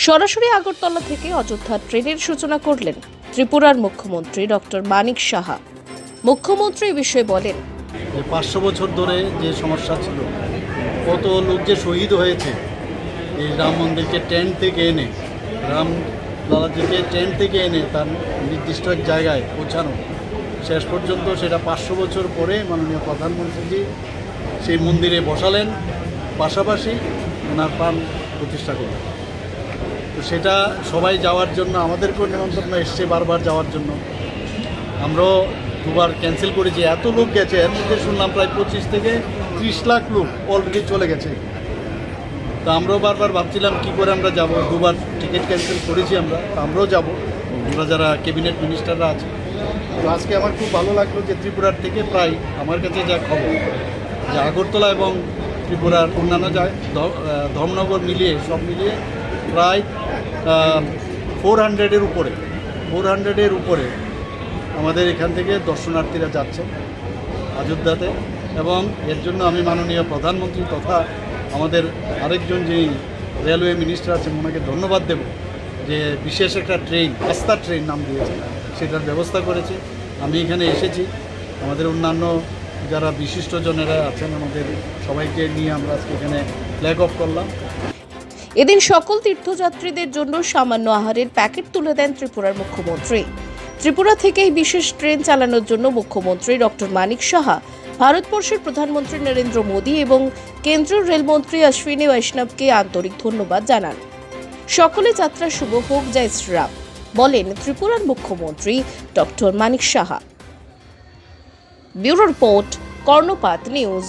সরাসরি আগরতলা থেকে অযোধ্যা ট্রেনের সূচনা করলেন ত্রিপুরার মুখ্যমন্ত্রী ডক্টর মানিক সাহা। মুখ্যমন্ত্রী এই বিষয়ে বলেন, 500 বছর ধরে যে সমস্যা ছিল, কত লোক যে শহীদ হয়েছে এই রাম মন্দিরকে টেন্ট থেকে এনে, রাম লালাজিকে টেন্ট থেকে এনে তার নির্দিষ্ট এক জায়গায় পৌঁছানো, শেষ পর্যন্ত সেটা 500 বছর পরে মাননীয় প্রধানমন্ত্রীজি সেই মন্দিরে বসালেন, পাশাপাশি ওনার প্রাণ প্রতিষ্ঠা করলেন। তো সেটা সবাই যাওয়ার জন্য, আমাদেরকেও নিমন্ত্রণ এসছে বারবার যাওয়ার জন্য। আমরাও দুবার ক্যান্সেল করেছি, এত লোক গেছে। এর মধ্যে শুনলাম প্রায় 25 থেকে 30 লাখ লোক অলরেডি চলে গেছে। তো আমরাও বারবার ভাবছিলাম কী করে আমরা যাব, দুবার টিকিট ক্যান্সেল করেছি আমরাও যাব, আমরা যারা ক্যাবিনেট মিনিস্টাররা আছে। তো আজকে আমার খুব ভালো লাগলো যে ত্রিপুরার থেকে প্রায়, আমার কাছে যা খবর, যে আগরতলা এবং ত্রিপুরার অন্যান্য ধর্মনগর মিলিয়ে, সব মিলিয়ে প্রায় 400-এর উপরে আমাদের এখান থেকে দর্শনার্থীরা যাচ্ছে অযোধ্যাতে। এবং এর জন্য আমি মাননীয় প্রধানমন্ত্রী তথা আমাদের আরেকজন যে রেলওয়ে মিনিস্টার আছেন ওনাকে ধন্যবাদ দেব, যে বিশেষ একটা ট্রেন, আস্থা ট্রেন নাম দিয়েছে, সেটার ব্যবস্থা করেছে। আমি এখানে এসেছি, আমাদের অন্যান্য যারা বিশিষ্টজনেরা আছেন আমাদের সবাইকে নিয়ে আমরা আজকে এখানে ফ্ল্যাগ অফ করলাম। এদিন সকল তীর্থযাত্রীদের জন্য সামান্য আহারের প্যাকেট তুলে দেন ত্রিপুরার মুখ্যমন্ত্রী। ত্রিপুরা থেকে এই বিশেষ ট্রেন চালানোর জন্য মুখ্যমন্ত্রী ডক্টর মানিক সাহা ভারতবর্ষের প্রধানমন্ত্রী নরেন্দ্র মোদী এবং কেন্দ্রীয় রেলমন্ত্রী অশ্বিনী বৈষ্ণবকে আন্তরিক ধন্যবাদ জানান। সকলে যাত্রা শুভ হোক, জয় শ্রীরাম বলেন ত্রিপুরার মুখ্যমন্ত্রী doctor Manik Saha. Bureau report, কর্ণপাত নিউজ।